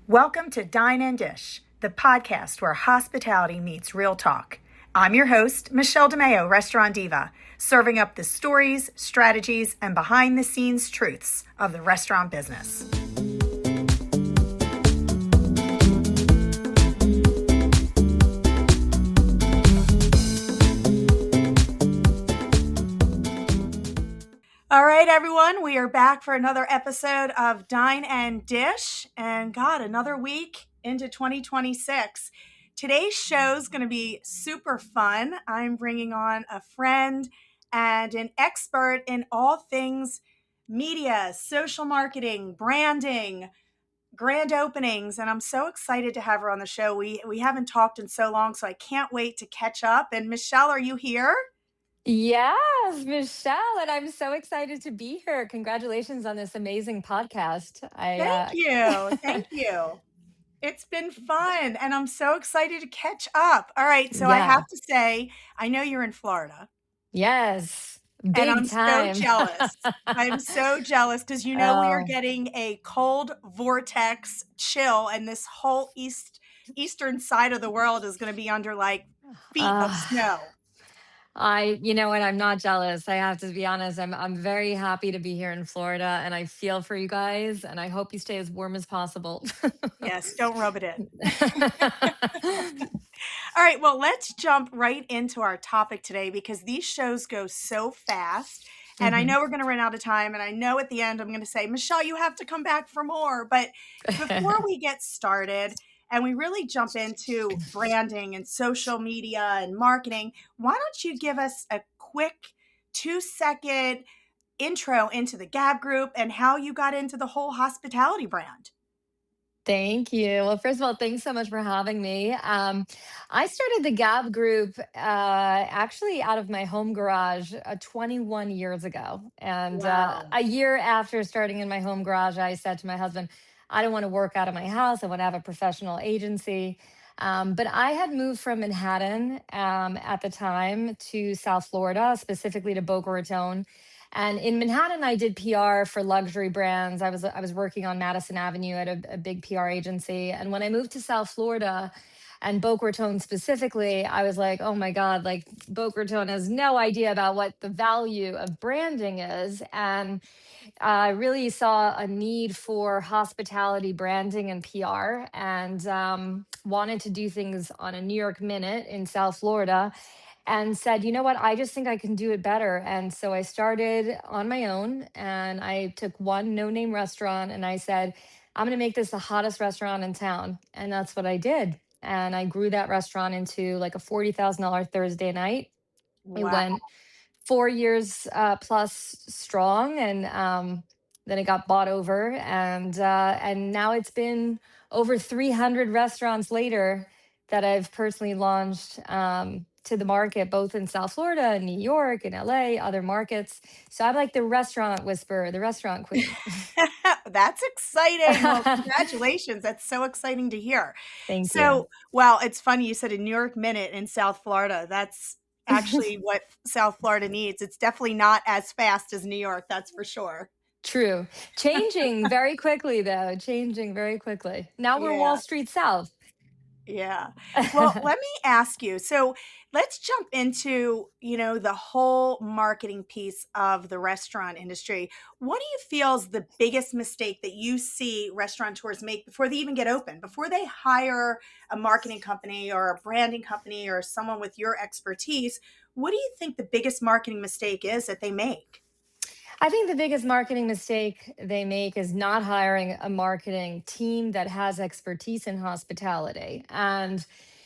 Welcome to Dine and Dish, the podcast where hospitality meets real talk. I'm your host, Michelle DeMeo, Restaurant Diva, serving up the stories, strategies, and behind the scenes truths of the restaurant business. All right, everyone, we are back for another episode of Dine and Dish, and God, another week into 2026. Today's show is going to be super fun. I'm bringing on a friend and an expert in all things media, social marketing, branding, grand openings, and I'm so excited to have her on the show. We haven't talked in so long, so I can't wait to catch up. And Michelle, are you here? Yes, Michelle, and I'm so excited to be here. Congratulations on this amazing podcast. Thank you. Thank you. It's been fun, and I'm so excited to catch up. All right, so I have Yeah. to say, I know you're in Florida, Yes. and Big I'm so time. jealous. I'm so jealous because we are Oh, getting a cold vortex chill, and this whole eastern side of the world is going to be under like feet of uh, snow. you know what? I'm not jealous. I have to be honest. I'm very happy to be here in Florida, and I feel for you guys, and I hope you stay as warm as possible. Yes, don't rub it in. All right, well, let's jump right into our topic today because these shows go so fast. And I Mhm. know we're going to run out of time. And I know at the end, I'm going to say, Michelle, you have to come back for more. But before we get started and we really jump into branding and social media and marketing, why don't you give us a quick 2-second intro into the Gab group and how you got into the whole hospitality brand? Thank you. Well, first of all, thanks so much for having me. I started the Gab group actually out of my home garage 21 years ago. And Wow. a year after starting in my home garage, I said to my husband, I don't want to work out of my house. I want to have a professional agency. But I had moved from Manhattan at the time to South Florida, specifically to Boca Raton. And in Manhattan, I did PR for luxury brands. I was working on Madison Avenue at a big PR agency. And when I moved to South Florida and Boca Raton specifically, I was like, oh my God, like Boca Raton has no idea about what the value of branding is. And I really saw a need for hospitality branding and PR, and wanted to do things on a New York minute in South Florida, and said, you know what, I just think I can do it better. And so I started on my own, and I took one no name restaurant and I said, I'm going to make this the hottest restaurant in town. And that's what I did. And I grew that restaurant into like a $40,000 Thursday night. It Wow. went 4 years plus strong, and then it got bought over, and now it's been over 300 restaurants later that I've personally launched to the market, both in South Florida and New York and LA, other markets. So I'm like the restaurant whisperer, the restaurant queen. That's exciting. Well, congratulations. That's so exciting to hear. Thank you. So, well, it's funny you said a New York minute in South Florida. That's actually what South Florida needs. It's definitely not as fast as New York, that's for sure. True. Changing very quickly, though. Changing very quickly. Now we're Wall Yeah. Street South. Yeah. Well, let me ask you. So let's jump into, the whole marketing piece of the restaurant industry. What do you feel is the biggest mistake that you see restaurateurs make before they even get open, before they hire a marketing company or a branding company or someone with your expertise? What do you think the biggest marketing mistake is that they make? I think the biggest marketing mistake they make is not hiring a marketing team that has expertise in hospitality. And,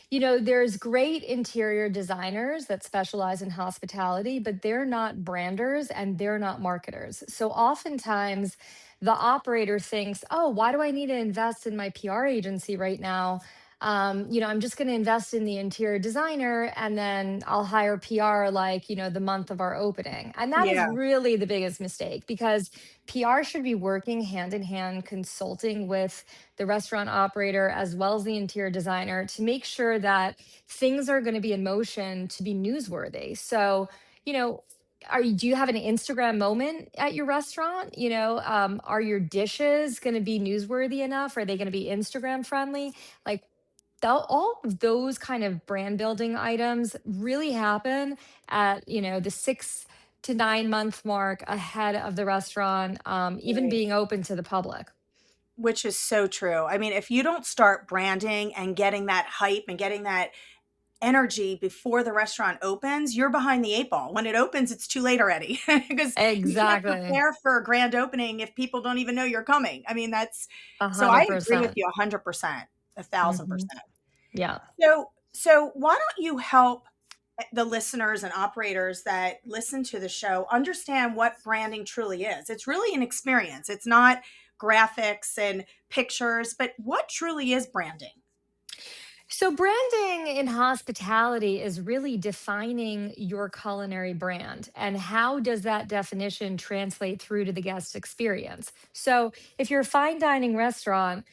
there's great interior designers that specialize in hospitality, but they're not branders and they're not marketers. So oftentimes, the operator thinks, oh, why do I need to invest in my PR agency right now? I'm just going to invest in the interior designer and then I'll hire PR like, the month of our opening. And that is Yeah. really the biggest mistake because PR should be working hand in hand, consulting with the restaurant operator as well as the interior designer to make sure that things are going to be in motion to be newsworthy. So, you know, do you have an Instagram moment at your restaurant? Are your dishes going to be newsworthy enough? Are they going to be Instagram friendly? Like, all of those kind of brand building items really happen at, the 6 to 9 month mark ahead of the restaurant, even Right. being open to the public. Which is so true. I mean, if you don't start branding and getting that hype and getting that energy before the restaurant opens, you're behind the 8 ball. When it opens, it's too late already because you can't Exactly. prepare for a grand opening if people don't even know you're coming. I mean, that's A so I hundred agree with percent. you 100%, hmm 1,000%. Yeah. So why don't you help the listeners and operators that listen to the show understand what branding truly is? It's really an experience. It's not graphics and pictures, but what truly is branding? So, branding in hospitality is really defining your culinary brand. And how does that definition translate through to the guest experience? So, if you're a fine dining restaurant,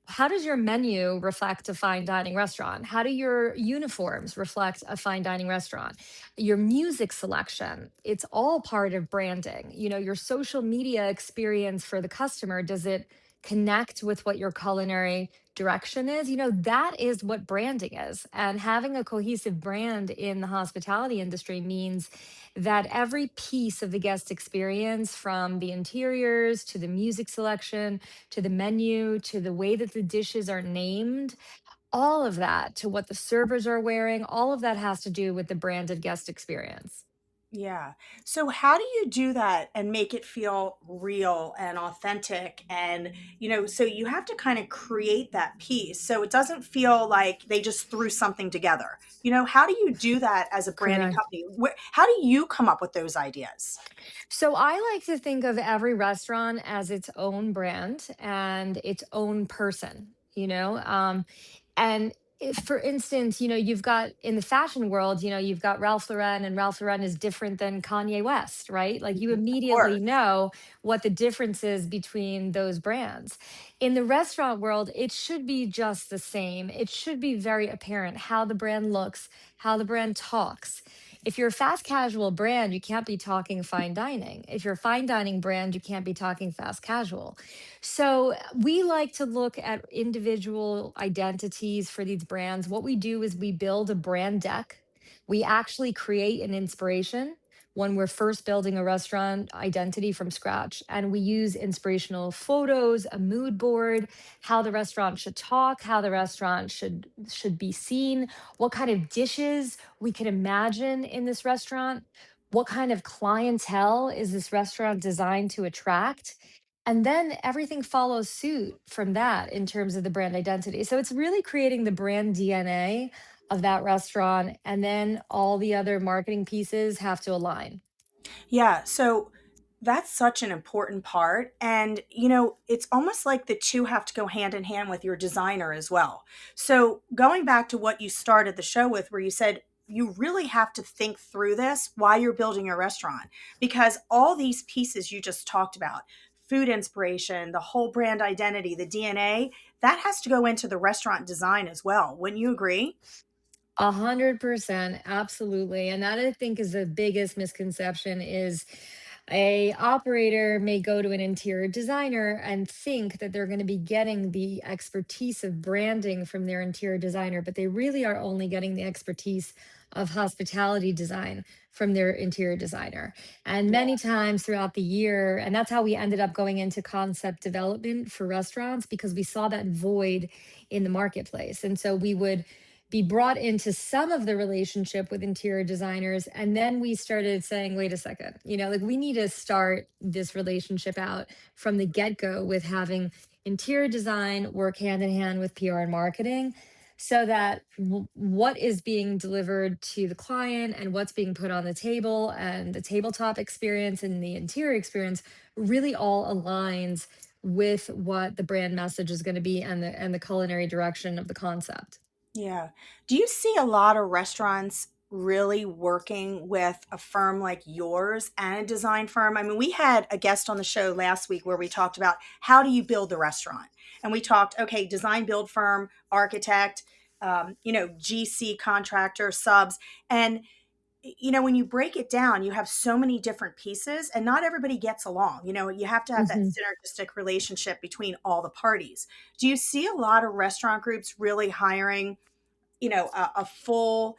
how does your menu reflect a fine dining restaurant? How do your uniforms reflect a fine dining restaurant? Your music selection, it's all part of branding. Your social media experience for the customer, does it connect with what your culinary direction is? That is what branding is. And having a cohesive brand in the hospitality industry means that every piece of the guest experience, from the interiors to the music selection, to the menu, to the way that the dishes are named, all of that, to what the servers are wearing, all of that has to do with the branded guest experience. Yeah. So how do you do that and make it feel real and authentic? And, so you have to kind of create that piece so it doesn't feel like they just threw something together. How do you do that as a branding Correct. company? How do you come up with those ideas? So I like to think of every restaurant as its own brand and its own person, and if, for instance, you've got in the fashion world, you've got Ralph Lauren, and Ralph Lauren is different than Kanye West, right? Like, you Of immediately course. know what the difference is between those brands. In the restaurant world, it should be just the same. It should be very apparent how the brand looks, how the brand talks. If you're a fast casual brand, you can't be talking fine dining. If you're a fine dining brand, you can't be talking fast casual. So we like to look at individual identities for these brands. What we do is we build a brand deck. We actually create an inspiration when we're first building a restaurant identity from scratch. And we use inspirational photos, a mood board, how the restaurant should talk, how the restaurant should be seen, what kind of dishes we can imagine in this restaurant, what kind of clientele is this restaurant designed to attract. And then everything follows suit from that in terms of the brand identity. So it's really creating the brand DNA of that restaurant. And then all the other marketing pieces have to align. Yeah, so that's such an important part. And, it's almost like the two have to go hand in hand with your designer as well. So, going back to what you started the show with, where you said you really have to think through this while you're building your restaurant, because all these pieces you just talked about, food inspiration, the whole brand identity, the DNA, that has to go into the restaurant design as well. Wouldn't you agree? 100%, absolutely. And that, I think, is the biggest misconception is a operator may go to an interior designer and think that they're going to be getting the expertise of branding from their interior designer, but they really are only getting the expertise of hospitality design from their interior designer. And Yeah. many times throughout the year, and that's how we ended up going into concept development for restaurants, because we saw that void in the marketplace. And so we would be brought into some of the relationship with interior designers. And then we started saying, wait a second, like, we need to start this relationship out from the get go with having interior design work hand in hand with PR and marketing, so that what is being delivered to the client and what's being put on the table and the tabletop experience and the interior experience really all aligns with what the brand message is going to be, and the culinary direction of the concept. Yeah. Do you see a lot of restaurants really working with a firm like yours and a design firm? I mean, we had a guest on the show last week where we talked about how do you build the restaurant? And we talked, okay, design build firm, architect, GC contractor, subs. And when you break it down, you have so many different pieces and not everybody gets along. You have to have that Mhm. synergistic relationship between all the parties. Do you see a lot of restaurant groups really hiring, a full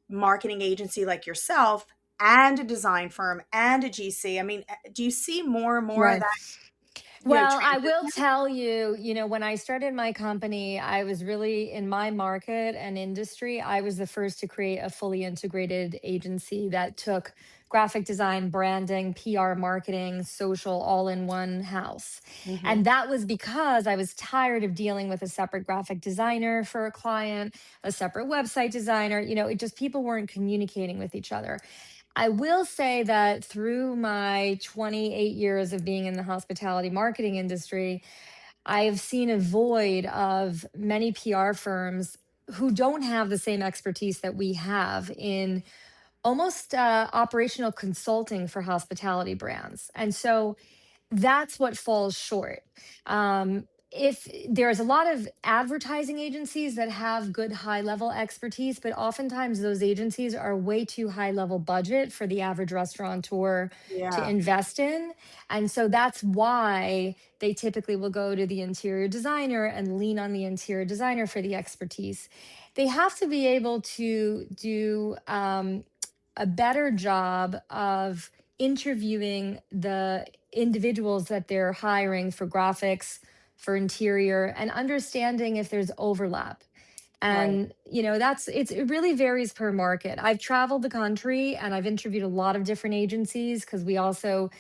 marketing agency like yourself and a design firm and a GC? I mean, do you see more and more of Right. that, Well, I will transition? tell you, when I started my company, I was really in my market and industry. I was the first to create a fully integrated agency that took graphic design, branding, PR, marketing, social all in one house. Hmm. And that was because I was tired of dealing with a separate graphic designer for a client, a separate website designer. It just people weren't communicating with each other. I will say that through my 28 years of being in the hospitality marketing industry, I have seen a void of many PR firms who don't have the same expertise that we have in almost operational consulting for hospitality brands. And so that's what falls short. If there's a lot of advertising agencies that have good high level expertise, but oftentimes those agencies are way too high level budget for the average restaurateur to Yeah. invest in. And so that's why they typically will go to the interior designer and lean on the interior designer for the expertise. They have to be able to do a better job of interviewing the individuals that they're hiring for graphics, for interior, and understanding if there's overlap. Right. And it really varies per market. I've traveled the country and I've interviewed a lot of different agencies because we also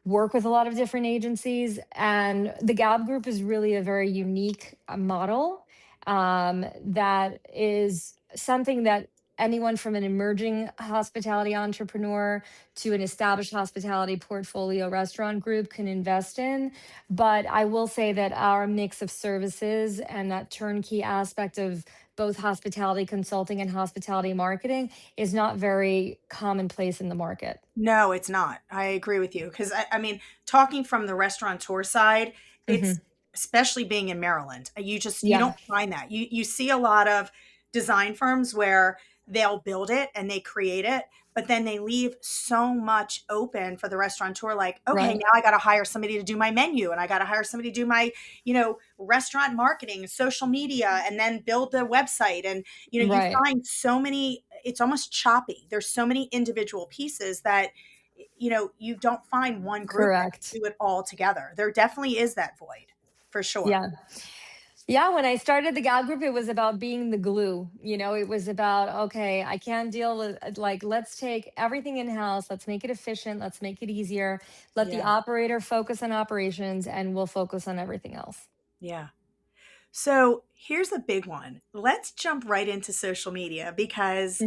work with a lot of different agencies. And the Gab Group is really a very unique model that is something that anyone from an emerging hospitality entrepreneur to an established hospitality portfolio restaurant group can invest in. But I will say that our mix of services and that turnkey aspect of both hospitality consulting and hospitality marketing is not very commonplace in the market. No, it's not. I agree with you because I mean, talking from the restaurateur side, it's Hmm. especially being in Maryland. You Yeah, don't find that. You see a lot of design firms where they'll build it and they create it, but then they leave so much open for the restaurateur. Like, okay, right, now I got to hire somebody to do my menu, and I got to hire somebody to do my, restaurant marketing, social media, and then build the website. And you right. find so many. It's almost choppy. There's so many individual pieces that you don't find one group that can Correct. do it all together. There definitely is that void, for sure. Yeah. Yeah. When I started the Gal group, it was about being the glue. It was about, okay, I can't deal with like, let's take everything in house. Let's make it efficient. Let's make it easier. Let the Yeah, operator focus on operations and we'll focus on everything else. yeah. So here's a big one. Let's jump right into social media because,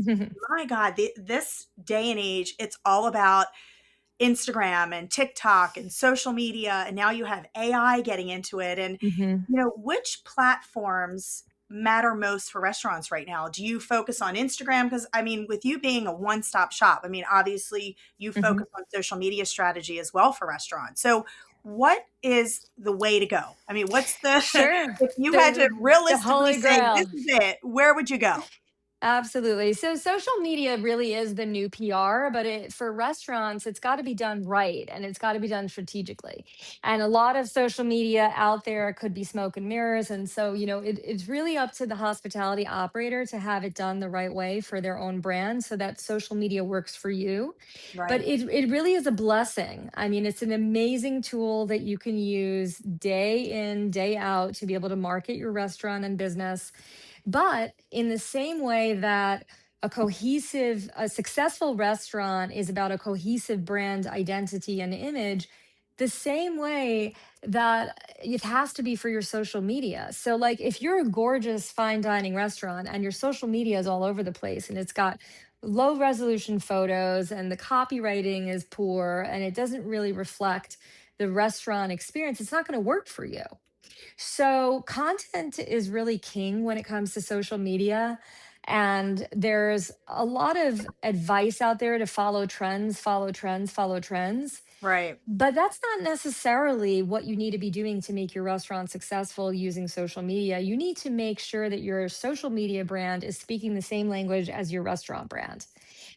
my God, this day and age, it's all about Instagram and TikTok and social media. And now you have AI getting into it. And, Hmm. which platforms matter most for restaurants right now? Do you focus on Instagram? Because, I mean, with you being a one stop shop, I mean, obviously you Hmm. focus on social media strategy as well for restaurants. So, what is the way to go? I mean, what's the, Sure. if you had to The realistically Holy say, this Grail. is it, where would you go? Absolutely. So social media really is the new PR, but for restaurants, it's got to be done right and it's got to be done strategically. And a lot of social media out there could be smoke and mirrors. And so, it's really up to the hospitality operator to have it done the right way for their own brand so that social media works for you. But Right, it really is a blessing. I mean, it's an amazing tool that you can use day in, day out to be able to market your restaurant and business, but in the same way that a successful restaurant is about a cohesive brand identity and image, the same way that it has to be for your social media. So, like, if you're a gorgeous fine dining restaurant and your social media is all over the place and it's got low resolution photos and the copywriting is poor and it doesn't really reflect the restaurant experience, it's not going to work for you. So, content is really king when it comes to social media. And there's a lot of advice out there to follow trends, follow trends, follow trends. Right. But that's not necessarily what you need to be doing to make your restaurant successful using social media. You need to make sure that your social media brand is speaking the same language as your restaurant brand.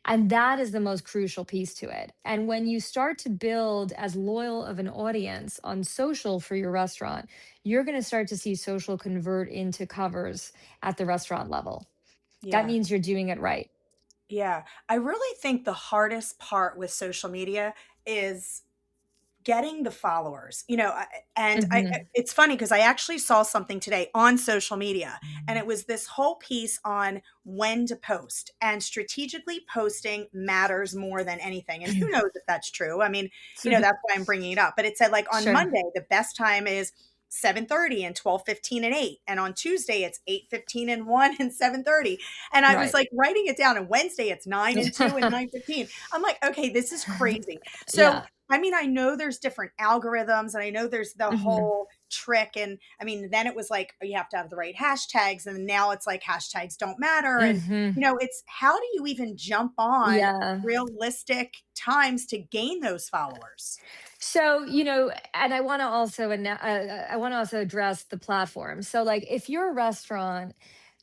And that is the most crucial piece to it. And when you start to build as loyal of an audience on social for your restaurant, you're going to start to see social convert into covers at the restaurant level. That Yeah. means you're doing it right. Yeah. I really think the hardest part with social media is getting the followers, and Hmm. it's funny because I actually saw something today on social media, and it was this whole piece on when to post, and strategically posting matters more than anything. And who knows if that's true? I mean, that's why I'm bringing it up. But it said like on Sure. Monday, the best time is 7:30 and 12:15 and 8. And on Tuesday, it's 8:15 and 1 and 7:30. And I was Right. like writing it down. And Wednesday, it's 9 and 2 and 9:15. I'm like, okay, this is crazy. So Yeah. I mean, I know there's different algorithms and I know there's the Hmm. whole trick. And I mean, then it was like you have to have the right hashtags. And now it's like hashtags don't matter. And, Hmm. it's how do you even jump on Yeah. realistic times to gain those followers? So, and I want to also address the platform. So, like, if you're a restaurant,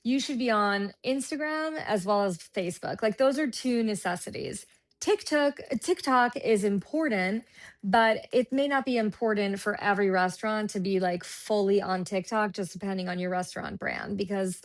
you should be on Instagram as well as Facebook. Like, those are two necessities. TikTok is important, but it may not be important for every restaurant to be like fully on TikTok, just depending on your restaurant brand, because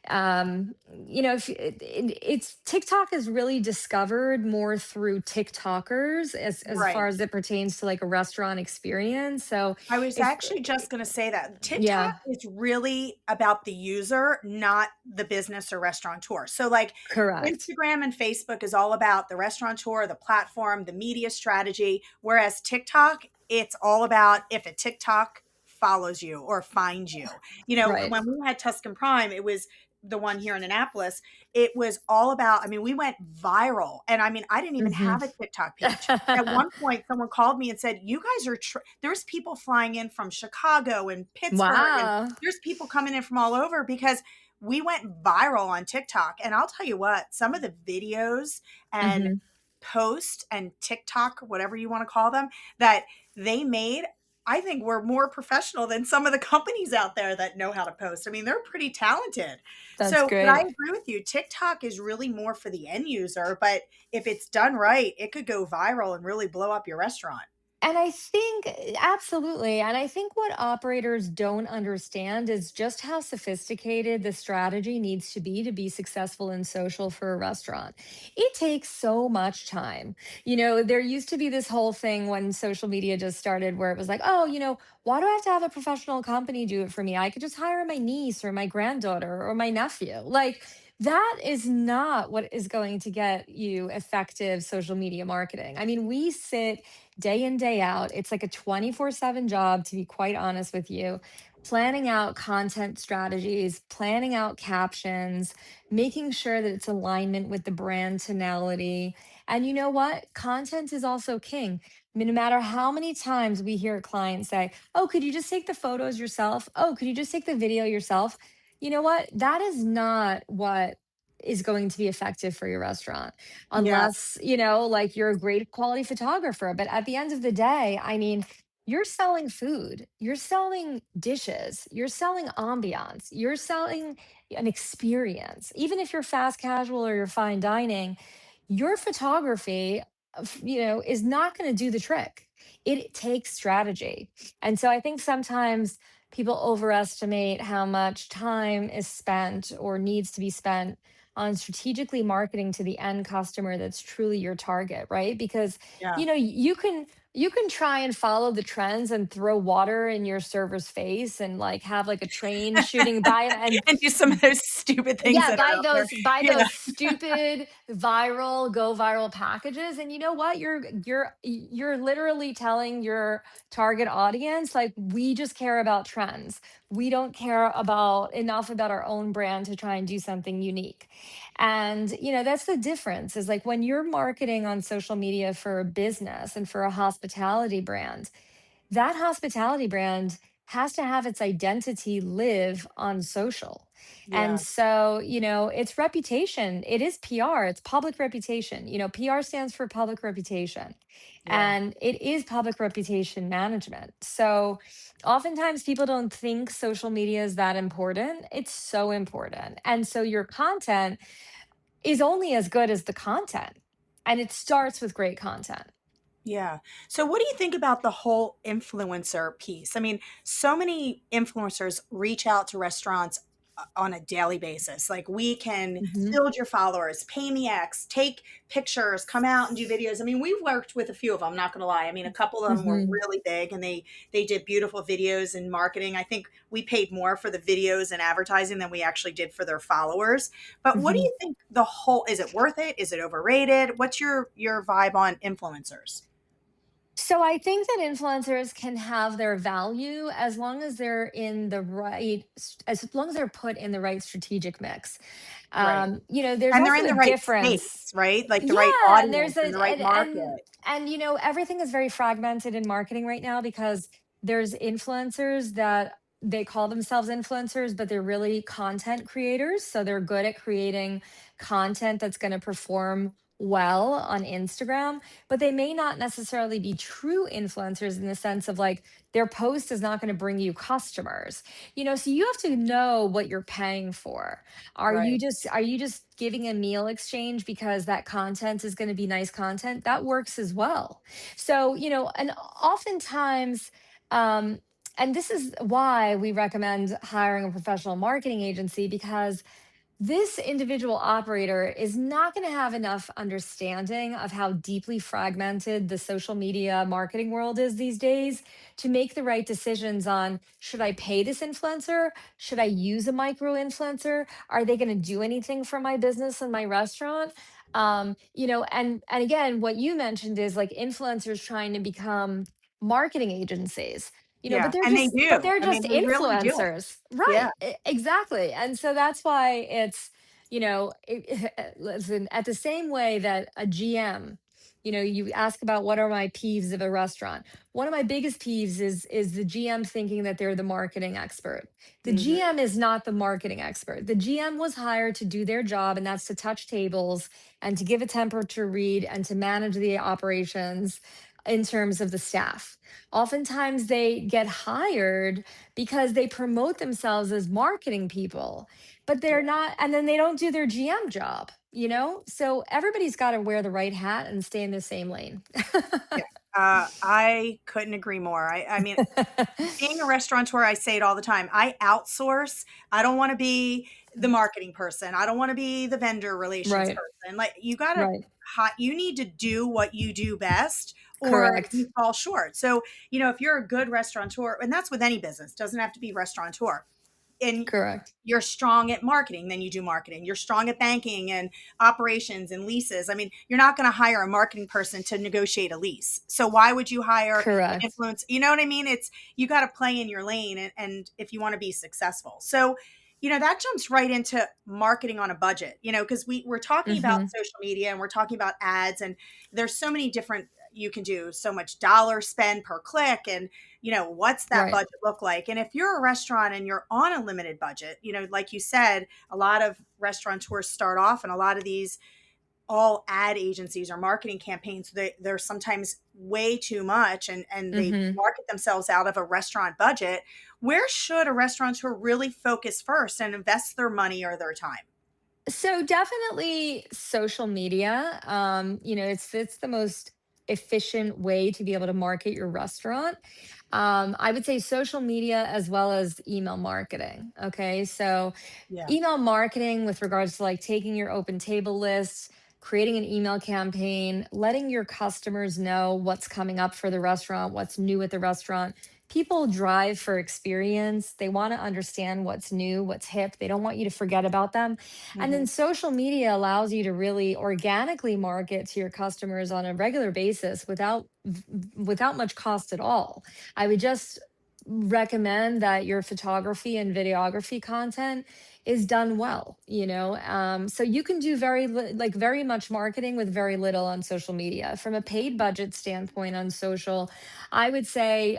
um if it's TikTok is really discovered more through TikTokers as Right. far as it pertains to like a restaurant experience. So I was if actually just going to say that TikTok yeah, is really about the user, not the business or restaurateur. So, like correct. Instagram and Facebook is all about the restaurateur, the platform, the media strategy, whereas TikTok, it's all about if a TikTok follows you or finds you. Right. When we had Tuscan Prime, it was the one here in Annapolis. It was all about, I mean, we went viral. And I mean, I didn't even Hmm. have a TikTok page. At one point, someone called me and said, "You guys are." There's people flying in from Chicago and Pittsburgh, and Wow. there's people coming in from all over because we went viral on TikTok. And I'll tell you what, some of the videos and Hmm. posts and TikTok, whatever you want to call them, that they made, I think were more professional than some of the companies out there that know how to post. I mean, they're pretty talented. That's So, but I great. agree with you. TikTok is really more for the end user, but if it's done right, it could go viral and really blow up your restaurant. And I think absolutely. And I think what operators don't understand is just how sophisticated the strategy needs to be successful in social for a restaurant. It takes so much time. There used to be this whole thing when social media just started where it was like, oh, why do I have to have a professional company do it for me? I could just hire my niece or my granddaughter or my nephew. Like, that is not what is going to get you effective social media marketing. I mean, we sit day in, day out. It's like a 24/7 job, to be quite honest with you. Planning out content strategies, planning out captions, making sure that it's alignment with the brand tonality. And you know what? Content is also king. I mean, no matter how many times we hear clients say, oh, could you just take the photos yourself? Oh, could you just take the video yourself? You know what? That is not what is going to be effective for your restaurant Yeah. unless, like you're a great quality photographer. But at the end of the day, I mean, you're selling food, you're selling dishes, you're selling ambiance, you're selling an experience. Even if you're fast casual or you're fine dining, your photography, is not going to do the trick. It takes strategy. And so I think sometimes people overestimate how much time is spent or needs to be spent on strategically marketing to the end customer that's truly your target, right? Because Yeah. you can try and follow the trends and throw water in your server's face and like have like a train shooting by and And do some of those stupid things yeah, that are out there. buy Yeah. those stupid go viral packages. And you know what? You're literally telling your target audience, like, we just care about trends. We don't care about enough about our own brand to try and do something unique. And that's the difference, is like when you're marketing on social media for a business and for a hospitality brand, that hospitality brand has to have its identity live on social. Yeah. And so, it's reputation. It is PR, it's public reputation. PR stands for public reputation, Yeah. and it is public reputation management. So, oftentimes people don't think social media is that important. It's so important. And so, your content is only as good as the content, and it starts with great content. Yeah. So, what do you think about the whole influencer piece? I mean, so many influencers reach out to restaurants on a daily basis. Like, we can Mhm. build your followers, pay me X, take pictures, come out and do videos. I mean, we've worked with a few of them. Not going to lie. I mean, a couple of them were Mhm. really big, and they did beautiful videos and marketing. I think we paid more for the videos and advertising than we actually did for their followers. But what do Mhm. you think? The whole, is it worth it? Is it overrated? What's your vibe on influencers? So I think that influencers can have their value as long as they're in the right, as long as they're put in the right strategic mix. Right. There's And they're also in a the right difference. space, right? Like the right Yeah, and audience there's and a the right and market. everything is very fragmented in marketing right now, because there's influencers that they call themselves influencers, but they're really content creators. So they're good at creating content that's going to perform well on Instagram, but they may not necessarily be true influencers in the sense of like their post is not going to bring you customers. So you have to know what you're paying for. Right. Are you just giving a meal exchange because that content is going to be nice content? That works as well. So, and oftentimes, um, and this is why we recommend hiring a professional marketing agency, because this individual operator is not going to have enough understanding of how deeply fragmented the social media marketing world is these days to make the right decisions on, should I pay this influencer? Should I use a micro influencer? Are they going to do anything for my business and my restaurant? And again, what you mentioned is like influencers trying to become marketing agencies. Yeah. But they're And they just but do. they're I just mean, they really do. influencers. Yeah. Right. Exactly. And so that's why it's, listen, at the same way that a GM, you ask about what are my peeves of a restaurant. One of my biggest peeves is the GM thinking that they're the marketing expert. The Hmm. GM is not the marketing expert. The GM was hired to do their job, and that's to touch tables and to give a temperature read and to manage the operations in terms of the staff. Oftentimes they get hired because they promote themselves as marketing people, but they're not, and then they don't do their GM job, So everybody's got to wear the right hat and stay in the same lane. Yeah. I couldn't agree more. I mean, being a restaurateur, I say it all the time. I outsource. I don't want to be the marketing person. I don't want to be the vendor relations Right, person. Like, you got to, right. you need to do what you do best, or Correct. you fall short. So, if you're a good restaurateur, and that's with any business, doesn't have to be restaurateur, and Correct. you're strong at marketing, then you do marketing. You're strong at banking and operations and leases. I mean, you're not going to hire a marketing person to negotiate a lease. So why would you hire an Correct. influence? You know what I mean? It's, you got to play in your lane, and if you want to be successful. So, that jumps right into marketing on a budget, because we're talking about Mhm. social media and we're talking about ads, and there's so many different, you can do so much dollar spend per click, and what's that Right. budget look like? And if you're a restaurant and you're on a limited budget, like you said, a lot of restaurateurs start off, and a lot of these all ad agencies or marketing campaigns, they're sometimes way too much, and they Mhm. market themselves out of a restaurant budget. Where should a restaurateur really focus first and invest their money or their time? So definitely social media. It's the most efficient way to be able to market your restaurant. I would say social media as well as email marketing. Okay. So Yeah. email marketing with regards to like taking your open table lists, creating an email campaign, letting your customers know what's coming up for the restaurant, what's new at the restaurant. People drive for experience. They want to understand what's new, what's hip. They don't want you to forget about them. And Hmm. then social media allows you to really organically market to your customers on a regular basis without much cost at all. I would just recommend that your photography and videography content is done well, so you can do like very much marketing with very little on social media. From a paid budget standpoint on social, I would say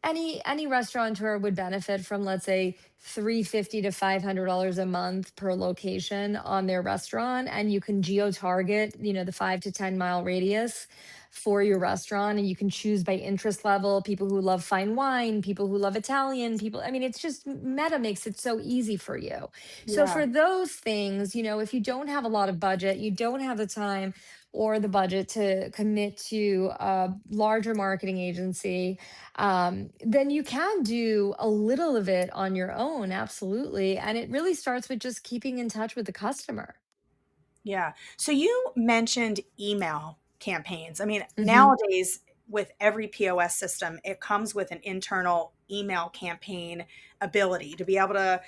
any restaurateur would benefit from, let's say, 350 to $500 a month per location on their restaurant, and you can geo target, the 5 to 10 mile radius for your restaurant, and you can choose by interest level: people who love fine wine, people who love Italian, people. I mean, it's just, Meta makes it so easy for you. So Yeah. for those things, if you don't have a lot of budget, you don't have the time or the budget to commit to a larger marketing agency, then you can do a little of it on your own. Absolutely. And it really starts with just keeping in touch with the customer. Yeah. So you mentioned email campaigns. I mean, Hmm. nowadays, with every POS system, it comes with an internal email campaign ability to be able to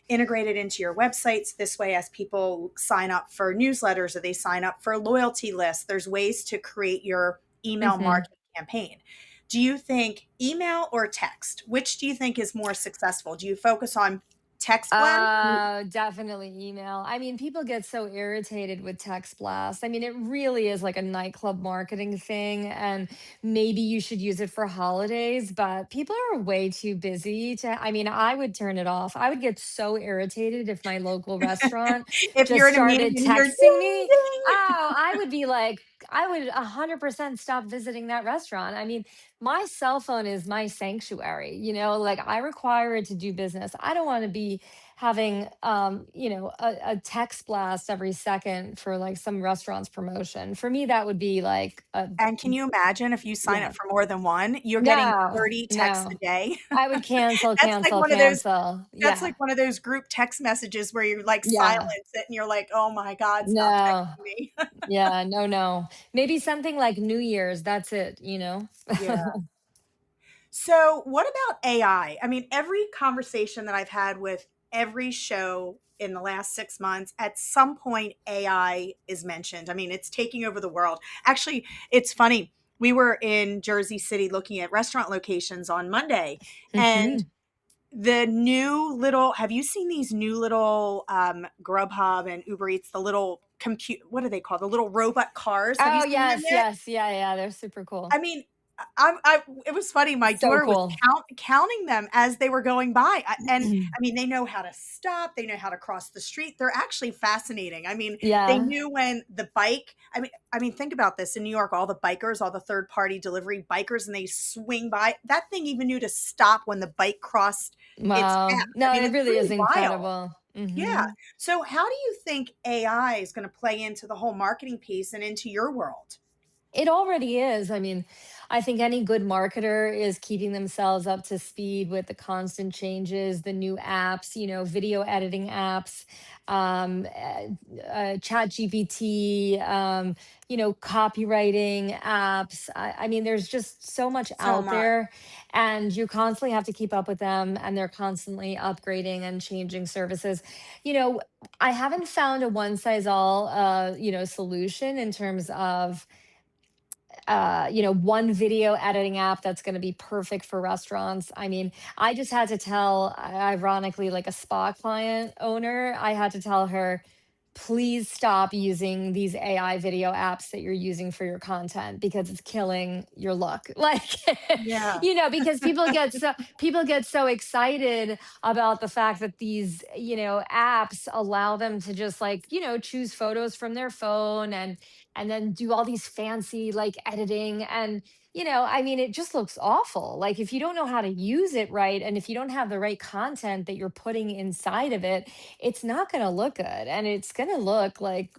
integrate it into your websites. This way, as people sign up for newsletters or they sign up for loyalty lists, there's ways to create your email Hmm. marketing campaign. Do you think email or text? Which do you think is more successful? Do you focus on text blast? Definitely email. I mean, people get so irritated with text blasts. I mean, it really is like a nightclub marketing thing, and maybe you should use it for holidays, but people are way too busy to. I mean, I would turn it off. I would get so irritated if my local restaurant If you're just in a meeting started and you're texting ding me. ding. Oh, I would be like, I would 100% stop visiting that restaurant. I mean, my cell phone is my sanctuary, like I require it to do business. I don't want to be having a text blast every second for like some restaurant's promotion. For me, that would be like a And can you imagine if you sign up yeah. for more than one, you're getting No, 30 texts a no. day? I would cancel, That's like cancel, one of those cancel. that's Yeah. like one of those group text messages where you like silence Yeah. it and you're like, "Oh my god, stop No. texting me." Yeah, no, no. Maybe something like New Year's, that's it. Yeah. So, what about AI? I mean, every conversation that I've had with every show in the last 6 months, at some point, AI is mentioned. I mean, it's taking over the world. Actually, it's funny. We were in Jersey City looking at restaurant locations on Monday, and Hmm. the new little, have you seen these new little Grubhub and Uber Eats, the little compute, what are they called? The little robot cars. Have you Oh, seen them yes, yet? yes. Yeah, yeah. They're super cool. I mean, it was funny. My So daughter was cool. counting them as they were going by, and I mean, they know how to stop. They know how to cross the street. They're actually fascinating. I mean, they Yeah. knew when the bike. I mean, think about this in New York. All the bikers, all the third party delivery bikers, and they swing by. That thing even knew to stop when the bike crossed its path. Wow. I No, mean, it it's really is pretty wild. incredible. Yeah. Hmm. So, how do you think AI is going to play into the whole marketing piece and into your world? It already is. I mean, I think any good marketer is keeping themselves up to speed with the constant changes, the new apps, video editing apps, chat GPT, copywriting apps. I mean, there's just so much So out much. there, and you constantly have to keep up with them, and they're constantly upgrading and changing services. You know, I haven't found a one size all, solution in terms of one video editing app that's going to be perfect for restaurants. I mean, I just had to tell, ironically, like a spa client owner, I had to tell her, please stop using these AI video apps that you're using for your content because it's killing your look. Like, Yeah. because people get so excited about the fact that these, apps allow them to just like, choose photos from their phone and then do all these fancy like editing. And I mean, it just looks awful. Like, if you don't know how to use it right, and if you don't have the right content that you're putting inside of it, it's not going to look good, and it's going to look like,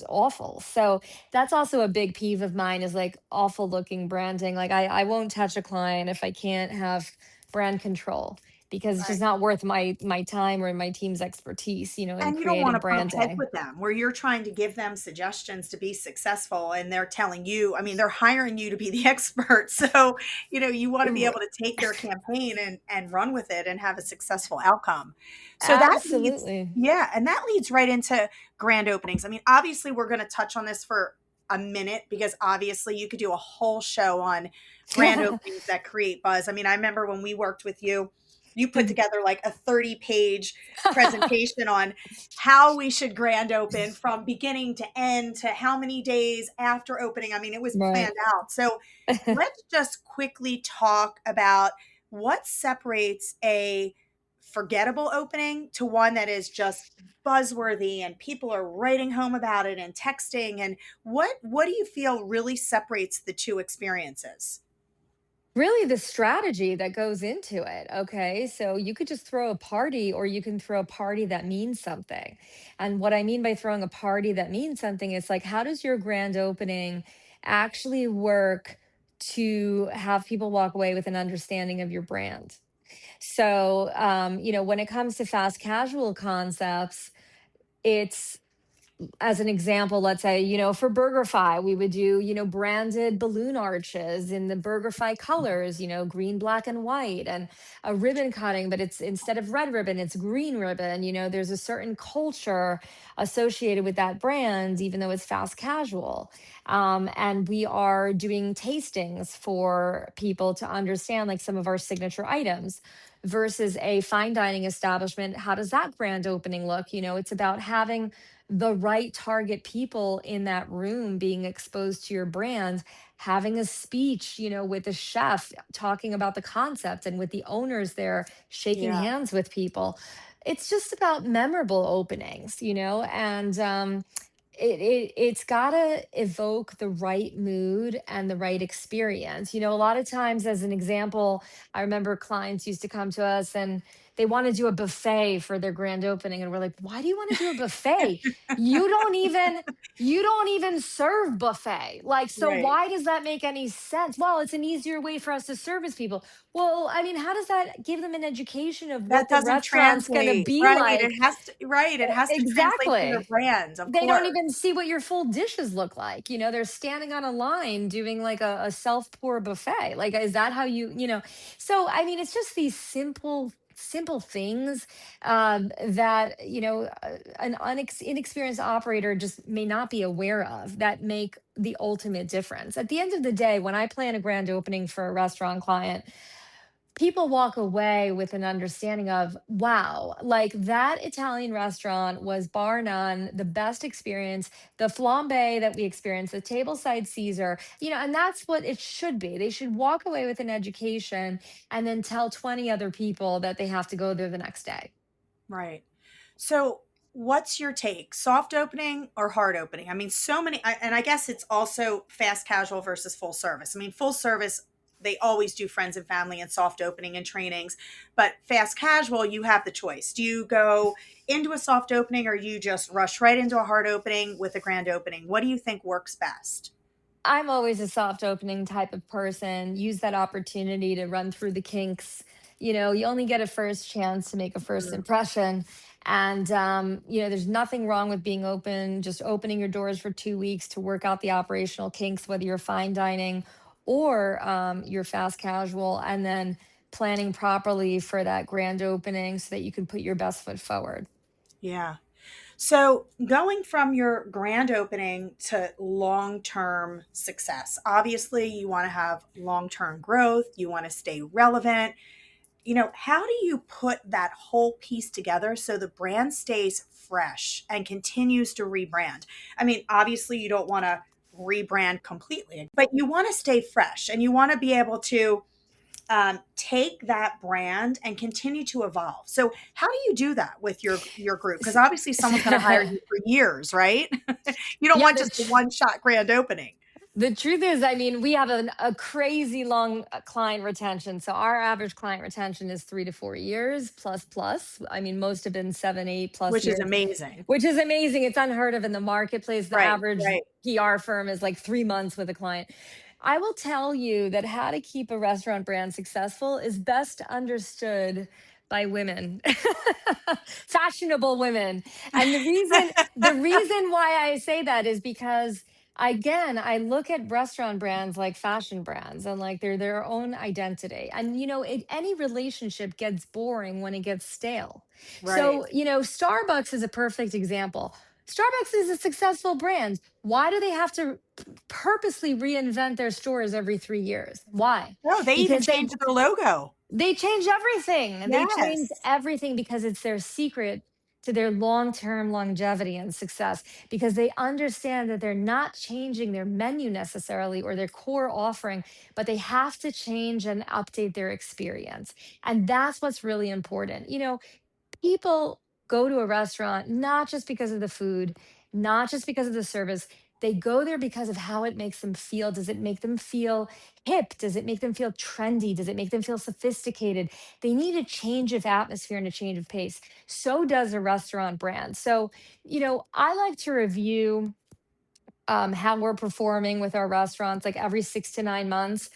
awful. So that's also a big peeve of mine, is like awful looking branding. Like, I won't touch a client if I can't have brand control, because it's just Right. not worth my time or my team's expertise, in And you don't want creating to bump heads branding. with them where you're trying to give them suggestions to be successful and they're telling you, I mean, they're hiring you to be the expert. So, you want to be able to take their campaign and run with it and have a successful outcome. So that leads, Absolutely. yeah, and that leads right into grand openings. I mean, obviously we're going to touch on this for a minute because obviously you could do a whole show on grand openings that create buzz. I mean, I remember when we worked with you, you put together like a 30-page presentation on how we should grand open from beginning to end to how many days after opening. I mean, it was Right. planned out. So let's just quickly talk about what separates a forgettable opening to one that is just buzzworthy and people are writing home about it and texting, and what do you feel really separates the two experiences? Really, the strategy that goes into it. Okay. So you could just throw a party, or you can throw a party that means something. And what I mean by throwing a party that means something is like, how does your grand opening actually work to have people walk away with an understanding of your brand? So, when it comes to fast casual concepts, it's as an example, let's say, for BurgerFi, we would do, branded balloon arches in the BurgerFi colors, green, black, and white, and a ribbon cutting, but it's instead of red ribbon, it's green ribbon. There's a certain culture associated with that brand, even though it's fast casual. And we are doing tastings for people to understand like some of our signature items versus a fine dining establishment. How does that grand opening look? It's about having the right target people in that room being exposed to your brand, having a speech, with the chef talking about the concept and with the owners there shaking Yeah, hands with people. It's just about memorable openings, and it's got to evoke the right mood and the right experience. A lot of times, as an example, I remember clients used to come to us and they want to do a buffet for their grand opening, and we're like, why do you want to do a buffet? you don't even you don't even serve buffet, like, so right. why does that make any sense? Well, it's an easier way for us to service people. Well, I mean, how does that give them an education of That what the doesn't restaurant's going to translate, be right? It like? has to, right, it has to translate to your Exactly. brand, of They don't course. even see what your full dishes look like. They're standing on a line doing like a self pour buffet. Like, is that how So, I mean, it's just these simple things that, an inexperienced operator just may not be aware of that make the ultimate difference. At the end of the day, when I plan a grand opening for a restaurant client, people walk away with an understanding of, wow, like that Italian restaurant was bar none the best experience. The flambe that we experienced, the tableside Caesar, and that's what it should be. They should walk away with an education and then tell 20 other people that they have to go there the next day. Right. So, what's your take? Soft opening or hard opening? I mean, so many, and I guess it's also fast casual versus full service. I mean, full service, they always do friends and family and soft opening and trainings, but fast casual, you have the choice. Do you go into a soft opening or you just rush right into a hard opening with a grand opening? What do you think works best? I'm always a soft opening type of person. Use that opportunity to run through the kinks. You only get a first chance to make a first Mm, impression. And, there's nothing wrong with being open, just opening your doors for 2 weeks to work out the operational kinks, whether you're fine dining or you're fast casual, and then planning properly for that grand opening so that you can put your best foot forward. yeah. So, going from your grand opening to long term success, obviously, you want to have long term growth, you want to stay relevant. How do you put that whole piece together so the brand stays fresh and continues to rebrand? I mean, obviously, you don't want to rebrand completely, but you want to stay fresh and you want to be able to take that brand and continue to evolve. So, how do you do that with your group? Because obviously, someone's going to hire you for years, right? You don't Yeah, want just a one shot grand opening. the truth is, I mean, we have a crazy long client retention. So our average client retention is 3 to 4 years plus plus. I mean, most have been 7, 8 plus Which is years, amazing. which is amazing. It's unheard of in the marketplace. The Right, average right. PR firm is like 3 months with a client. I will tell you that how to keep a restaurant brand successful is best understood by women, fashionable women. And the reason why I say that is because, again, I look at restaurant brands like fashion brands, and like they're their own identity. And any relationship gets boring when it gets stale. Right. So, Starbucks is a perfect example. Starbucks is a successful brand. Why do they have to purposely reinvent their stores every 3 years? Why? No, they even Because changed their logo. they change everything. They change Yes. everything because it's their secret to their long-term longevity and success, because they understand that they're not changing their menu necessarily or their core offering, but they have to change and update their experience. And that's what's really important. People go to a restaurant not just because of the food, not just because of the service. They go there because of how it makes them feel. Does it make them feel hip? Does it make them feel trendy? Does it make them feel sophisticated? They need a change of atmosphere and a change of pace. So does a restaurant brand. So, I like to review how we're performing with our restaurants like every 6 to 9 months.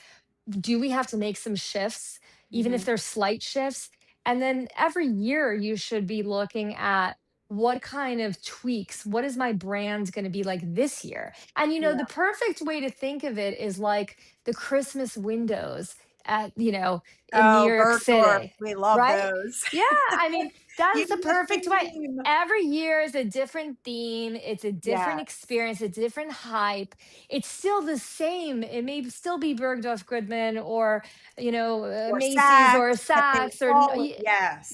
Do we have to make some shifts, even if Mhm. they're slight shifts? And then every year, you should be looking at what kind of tweaks, what is my brand going to be like this year? And the Yeah. perfect way to think of it is like the Christmas windows in New Oh, York Bergdorf, City, we love right? those. Yeah, I mean, that You is the need a perfect way. theme. Every year is a different theme, it's a different Yes. experience, a different hype. It's still the same. It may still be Bergdorf Goodman or Or Macy's or Saks, but they Saks all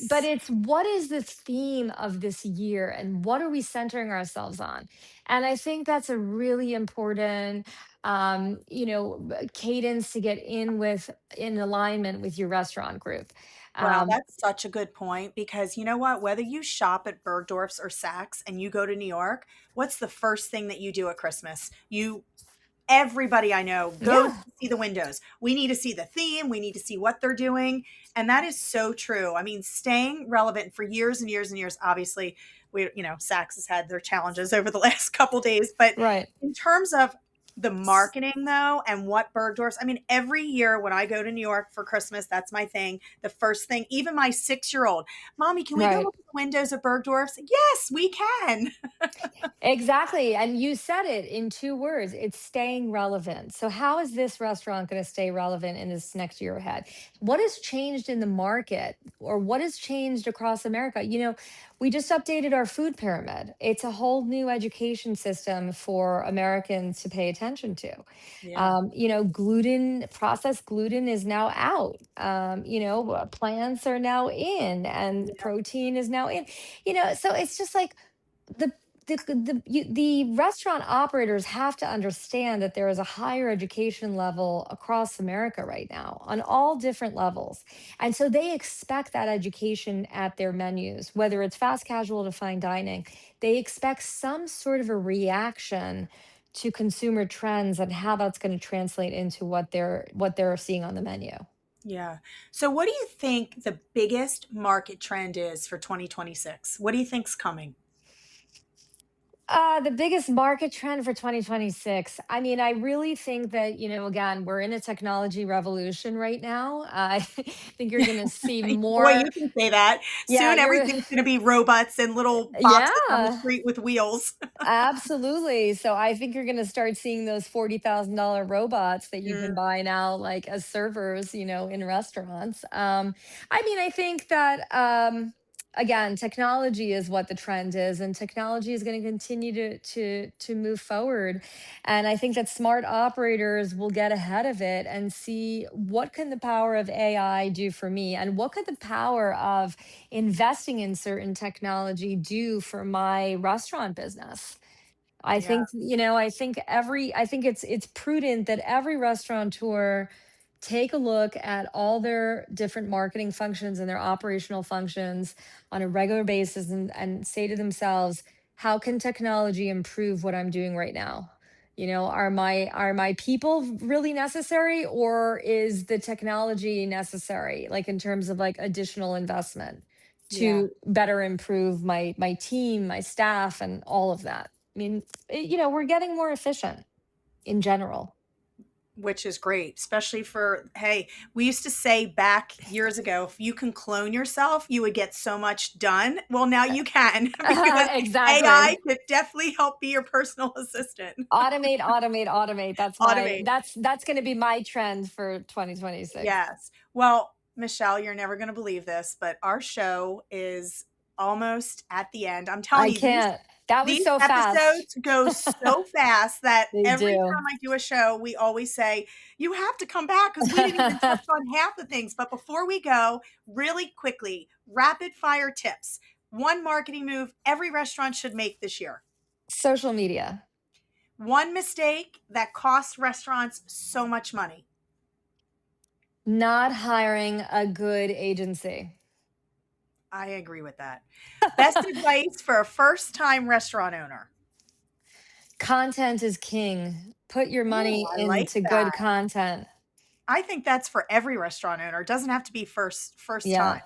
but yes. it's what is the theme of this year and what are we centering ourselves on? And I think that's a really important cadence to get in alignment with your restaurant group. Wow, Um, that's such a good point because you know what? Whether you shop at Bergdorf's or Saks and you go to New York, what's the first thing that you do at Christmas? Everybody I know goes yeah, to see the windows. We need to see the theme, we need to see what they're doing, and that is so true. I mean, staying relevant for years and years and years. Obviously, Saks has had their challenges over the last couple days, but right, in terms of the marketing though and what Bergdorf's, I mean, every year when I go to New York for Christmas, that's my thing. The first thing, even my 6-year-old, Mommy, can we go right. look at the windows at Bergdorf's? Yes, we can. Exactly. And you said it in 2 words. It's staying relevant. So, how is this restaurant going to stay relevant in this next year ahead? What has changed in the market or what has changed across America? We just updated our food pyramid. It's a whole new education system for Americans to pay attention to. Yeah, Processed gluten is now out. Plants are now in and yeah, protein is now in. So it's just like, the the restaurant operators have to understand that there is a higher education level across America right now on all different levels. And so they expect that education at their menus, whether it's fast casual to fine dining. They expect some sort of a reaction to consumer trends and how that's going to translate into what they're seeing on the menu. yeah. So, what do you think the biggest market trend is for 2026? What do you think's coming? The biggest market trend for 2026. I mean, I really think that, again, we're in a technology revolution right now. I think you're going to see Boy, more. you can say that. Yeah, Soon you're, everything's going to be robots and little boxes on the yeah. street with wheels. Absolutely. So I think you're going to start seeing those $40,000 robots that you can Mm, buy now, like as servers, in restaurants. I mean, I think that, again, technology is what the trend is, and technology is going to continue to move forward. And I think that smart operators will get ahead of it and see what can the power of AI do for me, and what could the power of investing in certain technology do for my restaurant business. I yeah, think, I think it's prudent that every restaurateur take a look at all their different marketing functions and their operational functions on a regular basis, and say to themselves, how can technology improve what I'm doing right now? Are my people really necessary, or is the technology necessary, like in terms of like additional investment yeah. to better improve my team, my staff, and all of that? I mean, we're getting more efficient in general. Which is great, especially for, hey, we used to say back years ago, if you can clone yourself, you would get so much done. Well, now you can because AI Exactly. could definitely help be your personal assistant. Automate, automate, automate. Automate. That's going to be my trend for 2026. Yes. Well, Michelle, you're never going to believe this, but our show is almost at the end. I'm telling I you, these can't. That was These so fast. episodes go so fast that They every do. time I do a show, we always say, "You have to come back because we didn't even touch on half the things." But before we go, really quickly, rapid fire tips. One marketing move every restaurant should make this year. Social media. One mistake that costs restaurants so much money. Not hiring a good agency. I agree with that. Best advice for a first-time restaurant owner. Content is king. Put your Ooh, money I like into that. good content. I think that's for every restaurant owner. It doesn't have to be first time. Yeah.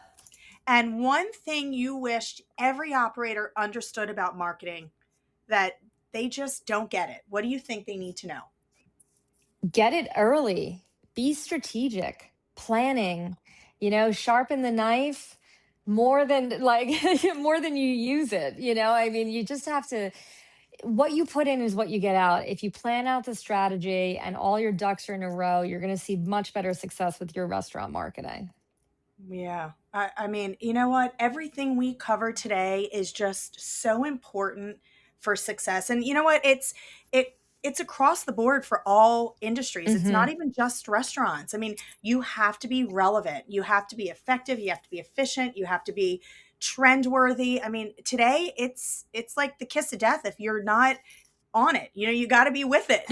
And one thing you wished every operator understood about marketing that they just don't get it. What do you think they need to know? Get it early. Be strategic. Planning, sharpen the knife more than like more than you use it, I mean, you just have to, what you put in is what you get out. If you plan out the strategy and all your ducks are in a row, you're going to see much better success with your restaurant marketing. Yeah. I mean, you know what? Everything we cover today is just so important for success. And you know what? It's across the board for all industries. It's not Hmm. even just restaurants. I mean, you have to be relevant. You have to be effective. You have to be efficient. You have to be trend worthy. I mean, today it's like the kiss of death if you're not on it. You got to be with it.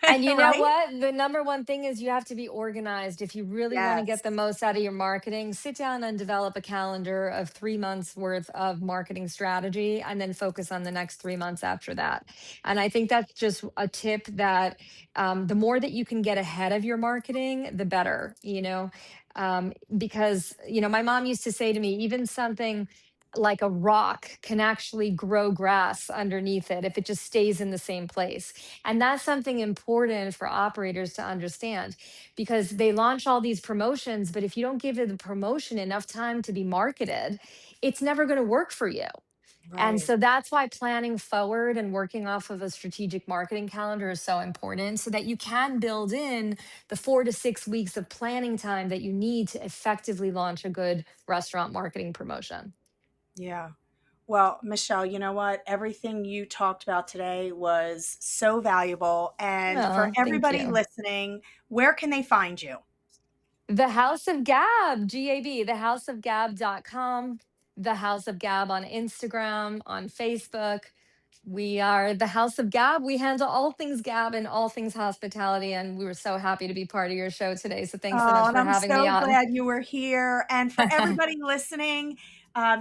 And you know Right? what? The number one thing is you have to be organized. If you really want to Yes. get the most out of your marketing, sit down and develop a calendar of 3 months worth of marketing strategy and then focus on the next 3 months after that. And I think that's just a tip that the more that you can get ahead of your marketing, the better, because, my mom used to say to me, even something like a rock can actually grow grass underneath it if it just stays in the same place. And that's something important for operators to understand because they launch all these promotions, but if you don't give the promotion enough time to be marketed, it's never going to work for you. And Right. so that's why planning forward and working off of a strategic marketing calendar is so important so that you can build in the 4 to 6 weeks of planning time that you need to effectively launch a good restaurant marketing promotion. Yeah. Well, Michelle, you know what? Everything you talked about today was so valuable. And for Oh, thank everybody you. listening, where can they find you? The House of Gab, GAB, thehouseofgab.com, the House of Gab on Instagram, on Facebook. We are the House of Gab. We handle all things Gab and all things hospitality. And we were so happy to be part of your show today. So thanks so Oh, much and for I'm having me so on. glad you were here. And for everybody listening,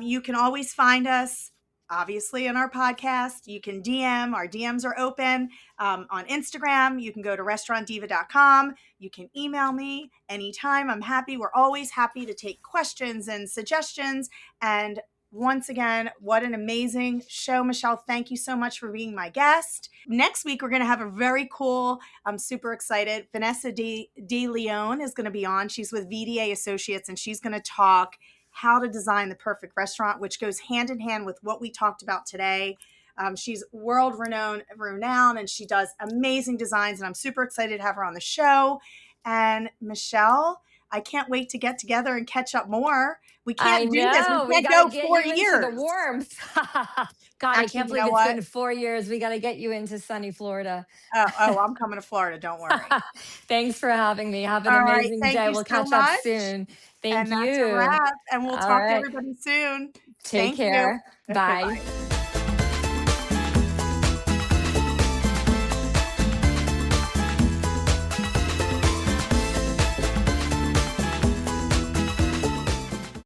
you can always find us, obviously, in our podcast. You can DM, our DMs are open on Instagram. You can go to restaurantdiva.com. You can email me anytime. I'm happy. We're always happy to take questions and suggestions. And once again, what an amazing show, Michelle. Thank you so much for being my guest. Next week, we're going to have a very cool, I'm super excited. Vanessa De Leon is going to be on. She's with VDA Associates, and she's going to talk how to design the perfect restaurant, which goes hand in hand with what we talked about today. She's world renowned, and she does amazing designs, and I'm super excited to have her on the show. And Michelle, I can't wait to get together and catch up more. We I can't do this. We know. We can't got to go get four you into the years. warmth. God, I Actually, can't you believe know it's what? been 4 years. We got to get you into sunny Florida. Oh, I'm coming to Florida. Don't worry. Thanks for having me. Have an All right. amazing Thank day. you We'll so catch up much. soon. Thank And that's a you. wrap. And we'll All talk to right. everybody soon. Take Thank you. care. Okay, Bye. bye.